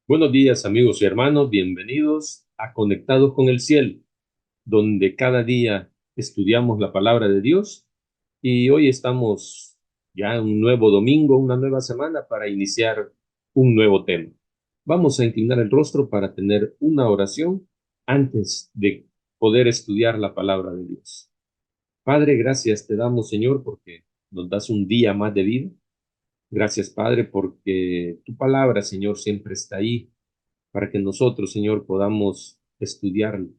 Buenos días amigos y hermanos, bienvenidos a Conectados con el Cielo, donde cada día estudiamos la palabra de Dios y hoy estamos ya en un nuevo domingo, una nueva semana para iniciar un nuevo tema. Vamos a inclinar el rostro para tener una oración antes de poder estudiar la palabra de Dios. Padre, gracias te damos, Señor, porque nos das un día más de vida. Gracias, Padre, porque tu palabra, Señor, siempre está ahí para que nosotros, Señor, podamos estudiarlo.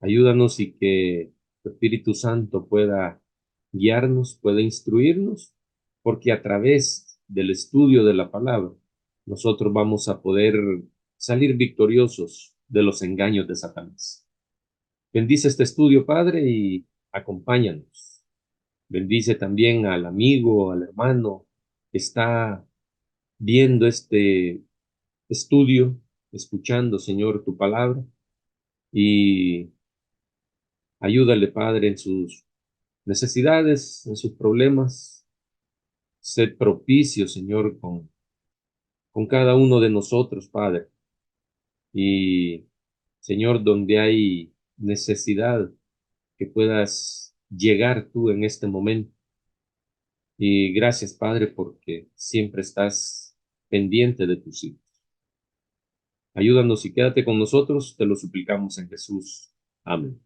Ayúdanos y que tu Espíritu Santo pueda guiarnos, pueda instruirnos, porque a través del estudio de la palabra, nosotros vamos a poder salir victoriosos de los engaños de Satanás. Bendice este estudio, Padre, y acompáñanos. Bendice también al amigo, al hermano que está viendo este estudio, escuchando, Señor, tu palabra, y ayúdale, Padre, en sus necesidades, en sus problemas. Sé propicio, Señor, con cada uno de nosotros, Padre. Y, Señor, donde hay necesidad, que puedas llegar tú en este momento. Y gracias, Padre, porque siempre estás pendiente de tus hijos. Ayúdanos y quédate con nosotros, te lo suplicamos en Jesús. Amén.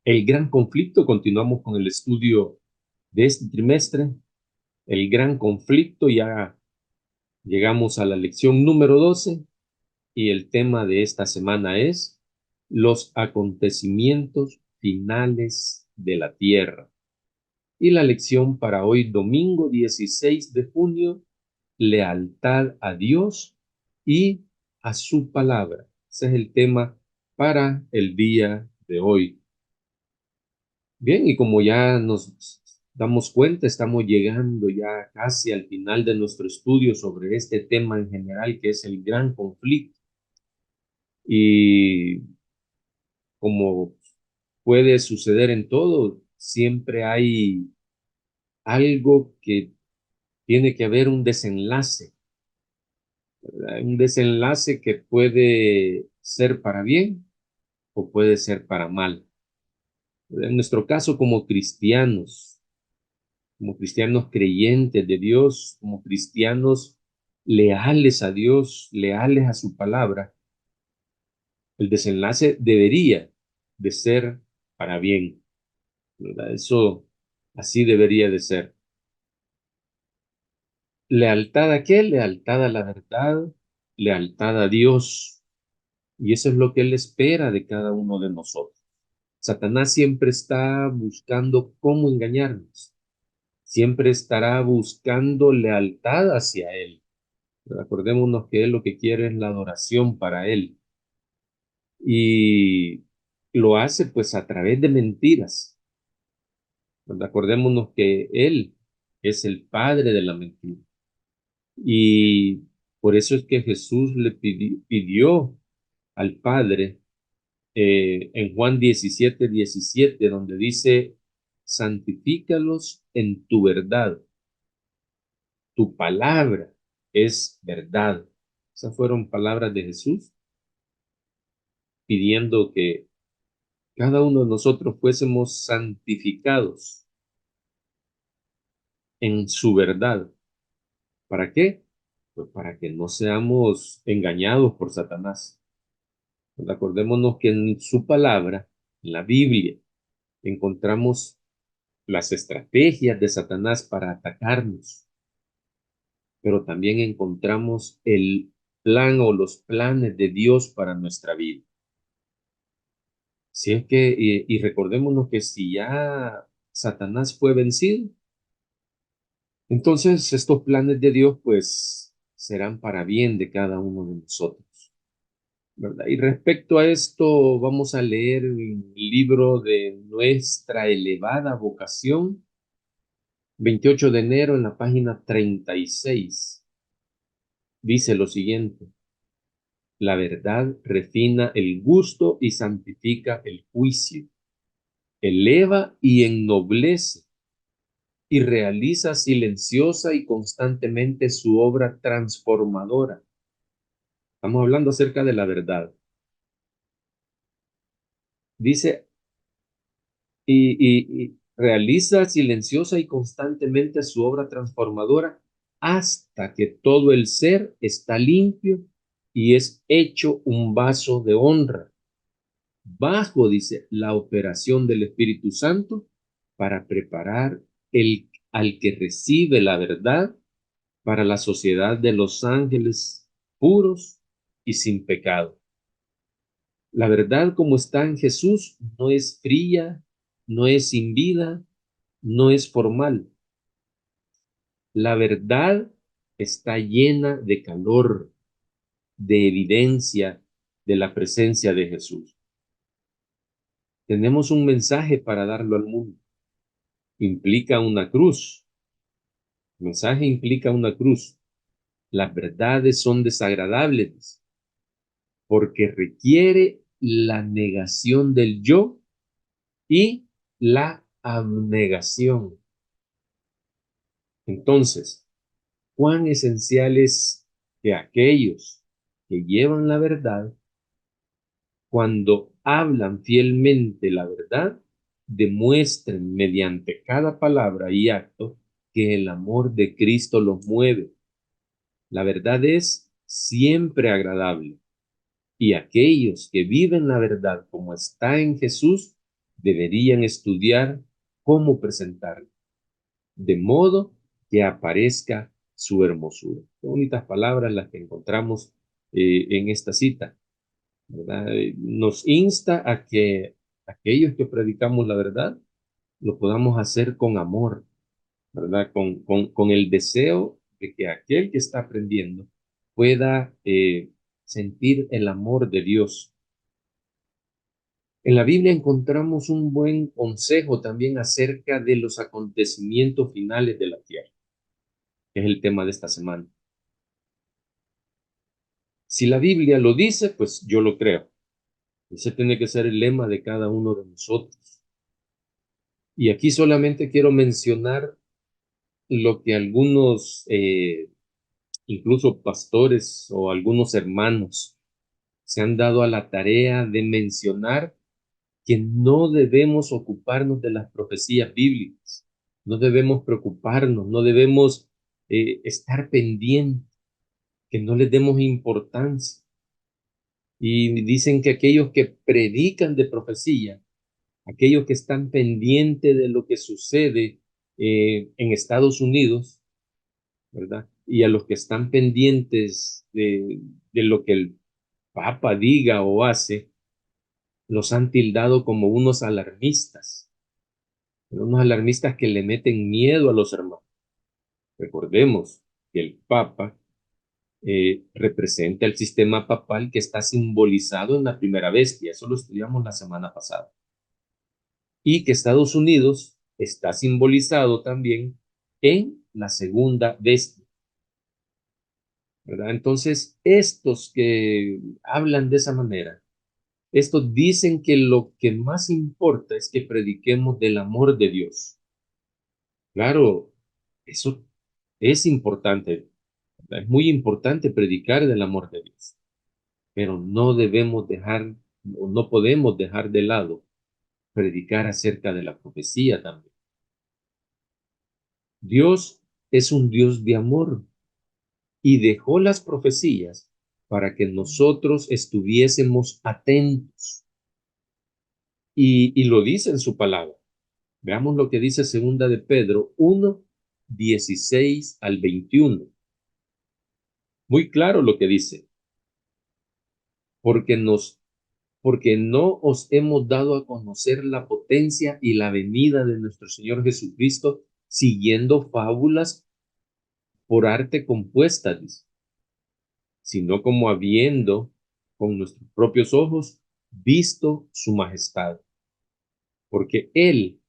El gran conflicto, continuamos con el estudio de este trimestre. El gran conflicto, ya llegamos a la lección número 12 y el tema de esta semana es los acontecimientos finales de la tierra. Y la lección para hoy, domingo 16 de junio, lealtad a Dios y a su palabra. Ese es el tema para el día de hoy. Bien, y como ya nos damos cuenta, estamos llegando ya casi al final de nuestro estudio sobre este tema en general, que es el gran conflicto. Y como puede suceder en todo, siempre hay algo que tiene que haber un desenlace, ¿verdad? Un desenlace que puede ser para bien o puede ser para mal. En nuestro caso, como cristianos creyentes de Dios, como cristianos leales a Dios, leales a su palabra, el desenlace debería de ser para bien, ¿verdad? Eso así debería de ser. ¿Lealtad a qué? Lealtad a la verdad, lealtad a Dios. Y eso es lo que Él espera de cada uno de nosotros. Satanás siempre está buscando cómo engañarnos. Siempre estará buscando lealtad hacia Él. Acordémonos que Él lo que quiere es la adoración para Él. Y lo hace pues a través de mentiras. Acordémonos que Él es el padre de la mentira. Y por eso es que Jesús le pidió al Padre en Juan 17:17, donde dice, santifícalos en tu verdad. Tu palabra es verdad. Esas fueron palabras de Jesús pidiendo que cada uno de nosotros fuésemos santificados en su verdad. ¿Para qué? Pues para que no seamos engañados por Satanás. Pues acordémonos que en su palabra, en la Biblia, encontramos las estrategias de Satanás para atacarnos, pero también encontramos el plan o los planes de Dios para nuestra vida. Si es que, y recordémonos que si ya Satanás fue vencido, entonces estos planes de Dios pues serán para bien de cada uno de nosotros, ¿verdad? Y respecto a esto, vamos a leer el libro de Nuestra Elevada Vocación, 28 de enero, en la página 36. Dice lo siguiente: la verdad refina el gusto y santifica el juicio, eleva y ennoblece, y realiza silenciosa y constantemente su obra transformadora. Estamos hablando acerca de la verdad. Dice, y realiza silenciosa y constantemente su obra transformadora hasta que todo el ser está limpio y es hecho un vaso de honra, bajo, dice, la operación del Espíritu Santo para preparar al que recibe la verdad para la sociedad de los ángeles puros y sin pecado. La verdad como está en Jesús no es fría, no es sin vida, no es formal. La verdad está llena de calor, de evidencia de la presencia de Jesús. Tenemos un mensaje para darlo al mundo. Implica una cruz. El mensaje implica una cruz. Las verdades son desagradables porque requiere la negación del yo y la abnegación. Entonces, cuán esencial es que aquellos que llevan la verdad, cuando hablan fielmente la verdad, demuestren mediante cada palabra y acto que el amor de Cristo los mueve. La verdad es siempre agradable y aquellos que viven la verdad como está en Jesús deberían estudiar cómo presentarla, de modo que aparezca su hermosura. Qué bonitas palabras las que encontramos en esta cita, ¿verdad? Nos insta a que aquellos que predicamos la verdad lo podamos hacer con amor, ¿verdad? Con el deseo de que aquel que está aprendiendo pueda sentir el amor de Dios. En la Biblia encontramos un buen consejo también acerca de los acontecimientos finales de la tierra, que es el tema de esta semana. Si la Biblia lo dice, pues yo lo creo. Ese tiene que ser el lema de cada uno de nosotros. Y aquí solamente quiero mencionar lo que algunos, incluso pastores o algunos hermanos, se han dado a la tarea de mencionar que no debemos ocuparnos de las profecías bíblicas, no debemos preocuparnos, no debemos estar pendientes, que no les demos importancia. Y dicen que aquellos que predican de profecía, aquellos que están pendientes de lo que sucede en Estados Unidos, ¿verdad? Y a los que están pendientes de lo que el Papa diga o hace, los han tildado como unos alarmistas, unos alarmistas que le meten miedo a los hermanos. Recordemos que el Papa representa el sistema papal que está simbolizado en la primera bestia, eso lo estudiamos la semana pasada, y que Estados Unidos está simbolizado también en la segunda bestia, ¿verdad? Entonces, estos que hablan de esa manera, estos dicen que lo que más importa es que prediquemos del amor de Dios. Claro, eso es importante, ¿verdad? Es muy importante predicar del amor de Dios, pero no debemos dejar, o no podemos dejar de lado predicar acerca de la profecía también. Dios es un Dios de amor y dejó las profecías para que nosotros estuviésemos atentos. Y lo dice en su palabra. Veamos lo que dice segunda de Pedro 1:16 al 21. Muy claro lo que dice. Porque porque no os hemos dado a conocer la potencia y la venida de nuestro Señor Jesucristo siguiendo fábulas por arte compuesta, dice, sino como habiendo con nuestros propios ojos visto su majestad, porque él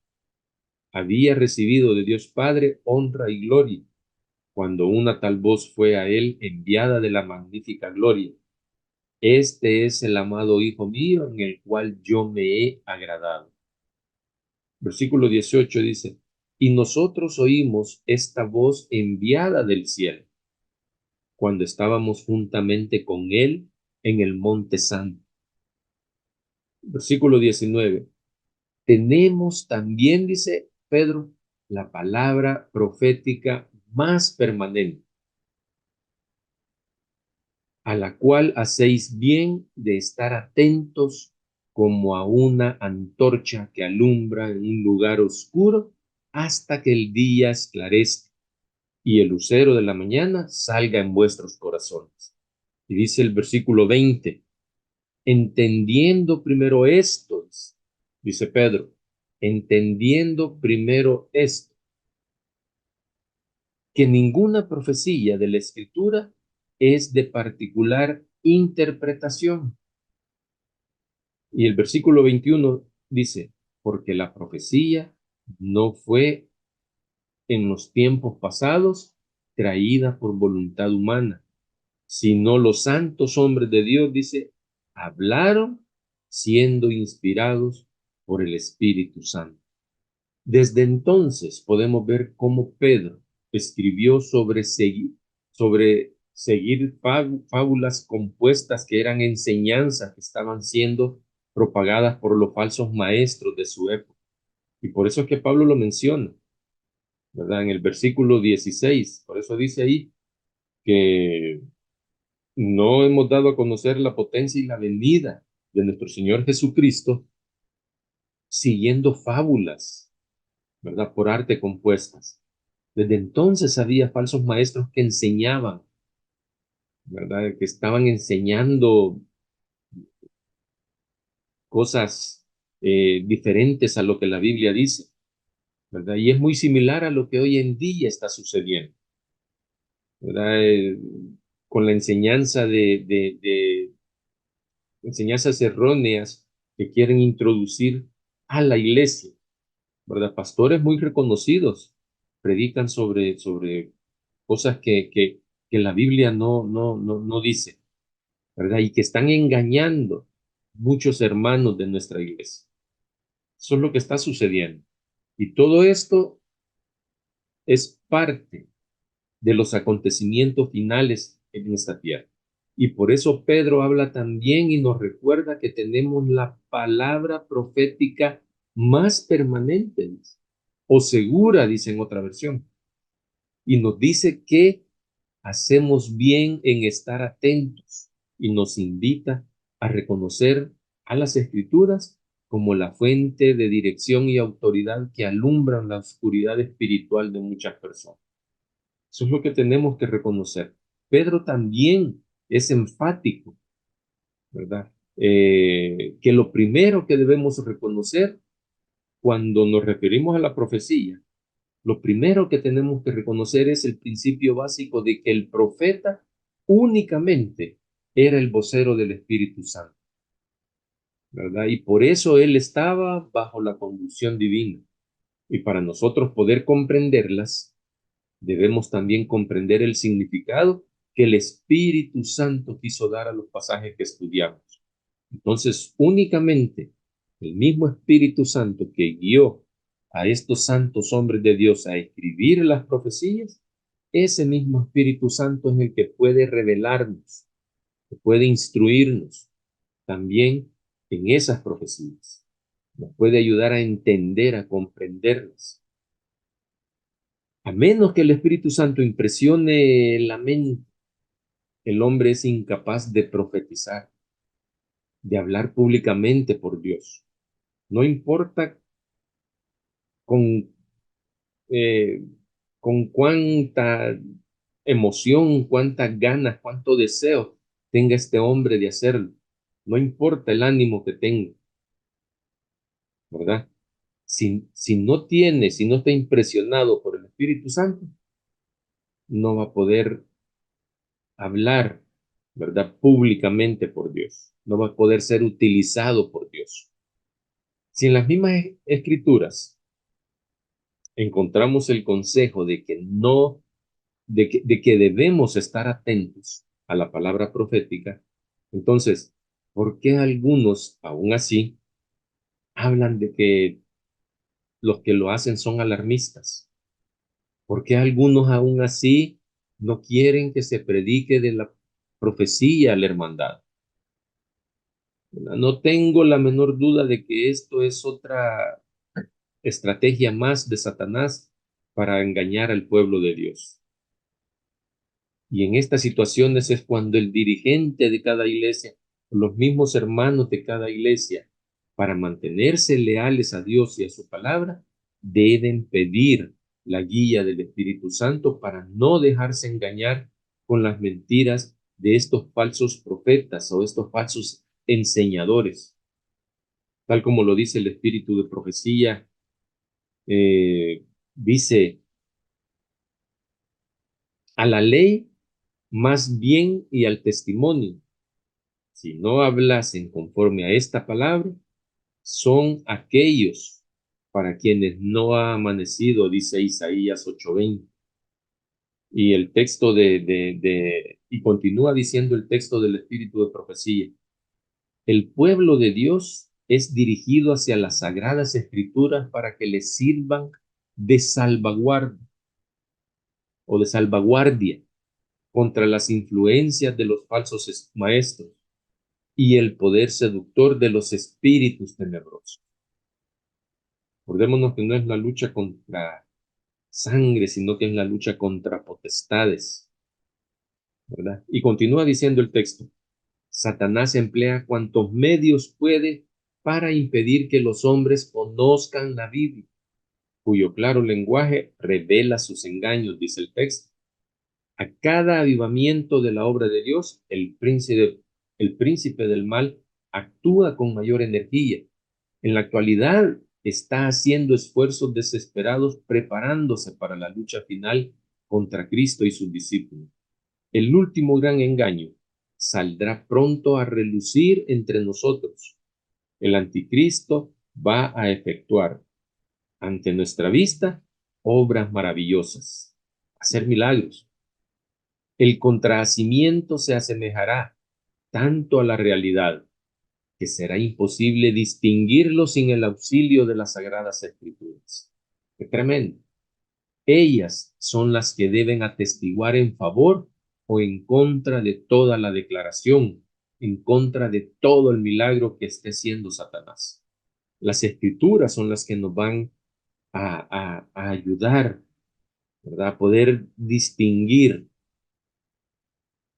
había recibido de Dios Padre honra y gloria, cuando una tal voz fue a él enviada de la magnífica gloria. Este es el amado Hijo mío en el cual yo me he agradado. Versículo 18 dice, y nosotros oímos esta voz enviada del cielo. cuando estábamos juntamente con Él en el Monte Santo. Versículo 19. Tenemos también, dice Pedro, la palabra profética más permanente, a la cual hacéis bien de estar atentos como a una antorcha que alumbra en un lugar oscuro hasta que el día esclarezca y el lucero de la mañana salga en vuestros corazones. Y dice el versículo 20, entendiendo primero esto, dice Pedro, entendiendo primero esto, que ninguna profecía de la Escritura es de particular interpretación. Y el versículo 21 dice, porque la profecía no fue en los tiempos pasados traída por voluntad humana, sino los santos hombres de Dios, dice, hablaron siendo inspirados por el Espíritu Santo. Desde entonces podemos ver cómo Pedro escribió sobre seguir fábulas compuestas que eran enseñanzas que estaban siendo propagadas por los falsos maestros de su época. Y por eso es que Pablo lo menciona, ¿verdad? En el versículo 16, por eso dice ahí que no hemos dado a conocer la potencia y la venida de nuestro Señor Jesucristo siguiendo fábulas, ¿verdad? Por arte compuestas. Desde entonces había falsos maestros que enseñaban, ¿verdad? Que estaban enseñando cosas diferentes a lo que la Biblia dice, ¿verdad? Y es muy similar a lo que hoy en día está sucediendo, ¿verdad? Con la enseñanza de enseñanzas erróneas que quieren introducir a la iglesia, ¿verdad? Pastores muy reconocidos predican sobre cosas que la Biblia no dice, ¿verdad? Y que están engañando muchos hermanos de nuestra iglesia. Eso es lo que está sucediendo. Y todo esto es parte de los acontecimientos finales en esta tierra. Y por eso Pedro habla también y nos recuerda que tenemos la palabra profética más permanente, o segura, dice en otra versión. Y nos dice que hacemos bien en estar atentos y nos invita a reconocer a las Escrituras como la fuente de dirección y autoridad que alumbran la oscuridad espiritual de muchas personas. Eso es lo que tenemos que reconocer. Pedro también es enfático, ¿verdad? Que lo primero que debemos reconocer cuando nos referimos a la profecía, lo primero que tenemos que reconocer es el principio básico de que el profeta únicamente era el vocero del Espíritu Santo, ¿verdad? Y por eso él estaba bajo la conducción divina. Y para nosotros poder comprenderlas, debemos también comprender el significado que el Espíritu Santo quiso dar a los pasajes que estudiamos. Entonces, únicamente el mismo Espíritu Santo que guió a estos santos hombres de Dios a escribir las profecías, ese mismo Espíritu Santo es el que puede revelarnos, que puede instruirnos también en esas profecías. Nos puede ayudar a entender, a comprenderlas. A menos que el Espíritu Santo impresione la mente, el hombre es incapaz de profetizar, de hablar públicamente por Dios. No importa con, eh, con cuánta emoción, cuántas ganas, cuánto deseo tenga este hombre de hacerlo. No importa el ánimo que tenga, ¿verdad? Si no está impresionado por el Espíritu Santo, no va a poder hablar, ¿verdad? Públicamente por Dios. No va a poder ser utilizado por Dios. Si en las mismas escrituras encontramos el consejo de que no, de que debemos estar atentos a la palabra profética, entonces, ¿por qué algunos aún así hablan de que los que lo hacen son alarmistas? ¿Por qué algunos aún así No quieren que se predique de la profecía a la hermandad. No tengo la menor duda de que esto es otra estrategia más de Satanás para engañar al pueblo de Dios. Y en estas situaciones es cuando el dirigente de cada iglesia, los mismos hermanos de cada iglesia, para mantenerse leales a Dios y a su palabra, deben pedir la guía del Espíritu Santo para no dejarse engañar con las mentiras de estos falsos profetas o estos falsos enseñadores. Tal como lo dice el Espíritu de Profecía, dice, a la ley más bien y al testimonio. Si no hablasen conforme a esta palabra, son aquellos para quienes no ha amanecido, dice Isaías 8:20. Y el texto y continúa diciendo el texto del Espíritu de Profecía. El pueblo de Dios es dirigido hacia las sagradas escrituras para que les sirvan de salvaguardia o de salvaguardia contra las influencias de los falsos maestros y el poder seductor de los espíritus tenebrosos. Acordémonos que no es la lucha contra sangre, sino que es la lucha contra potestades, ¿verdad? Y continúa diciendo el texto, Satanás emplea cuantos medios puede para impedir que los hombres conozcan la Biblia, cuyo claro lenguaje revela sus engaños, dice el texto. A cada avivamiento de la obra de Dios, el príncipe del mal actúa con mayor energía. En la actualidad está haciendo esfuerzos desesperados preparándose para la lucha final contra Cristo y sus discípulos. El último gran engaño saldrá pronto a relucir entre nosotros. El anticristo va a efectuar ante nuestra vista obras maravillosas, hacer milagros. El contrahacimiento se asemejará tanto a la realidad que será imposible distinguirlo sin el auxilio de las Sagradas Escrituras. ¡Qué tremendo! Ellas son las que deben atestiguar en favor o en contra de toda la declaración, en contra de todo el milagro que esté haciendo Satanás. Las Escrituras son las que nos van a ayudar, ¿verdad? A poder distinguir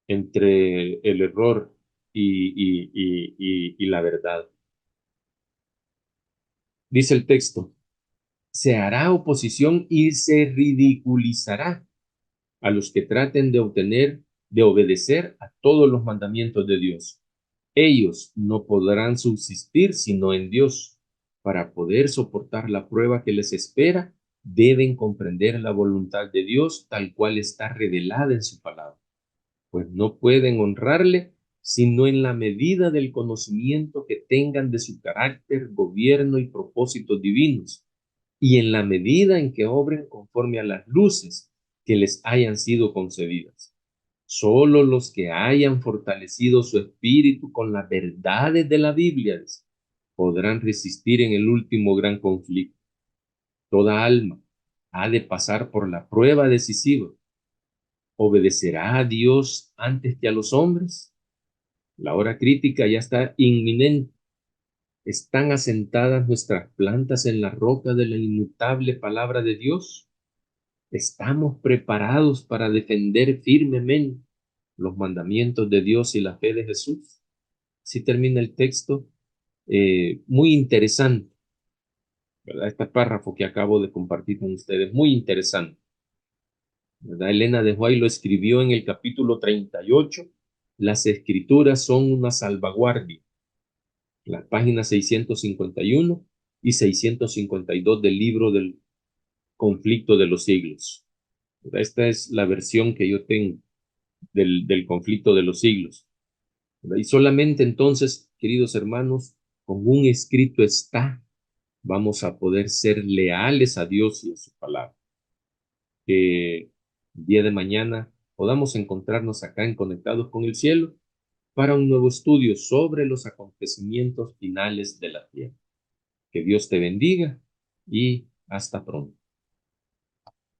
entre el error y la verdad. Dice el texto, se hará oposición y se ridiculizará a los que traten de obedecer a todos los mandamientos de Dios. Ellos no podrán subsistir sino en Dios. Para poder soportar la prueba que les espera, deben comprender la voluntad de Dios tal cual está revelada en su palabra, pues no pueden honrarle sino en la medida del conocimiento que tengan de su carácter, gobierno y propósitos divinos, y en la medida en que obren conforme a las luces que les hayan sido concedidas. Solo los que hayan fortalecido su espíritu con las verdades de la Biblia podrán resistir en el último gran conflicto. Toda alma ha de pasar por la prueba decisiva. ¿Obedecerá a Dios antes que a los hombres? La hora crítica ya está inminente. ¿Están asentadas nuestras plantas en la roca de la inmutable palabra de Dios? ¿Estamos preparados para defender firmemente los mandamientos de Dios y la fe de Jesús? Así termina el texto, muy interesante, ¿verdad? Este párrafo que acabo de compartir con ustedes, muy interesante, ¿verdad? Elena de White lo escribió en el capítulo 38. Las escrituras son una salvaguardia. Las páginas 651 y 652 del libro del conflicto de los siglos. Esta es la versión que yo tengo del conflicto de los siglos. Y solamente entonces, queridos hermanos, con un escrito está, vamos a poder ser leales a Dios y a su palabra. Que el día de mañana podamos encontrarnos acá en Conectados con el Cielo para un nuevo estudio sobre los acontecimientos finales de la tierra. Que Dios te bendiga y hasta pronto.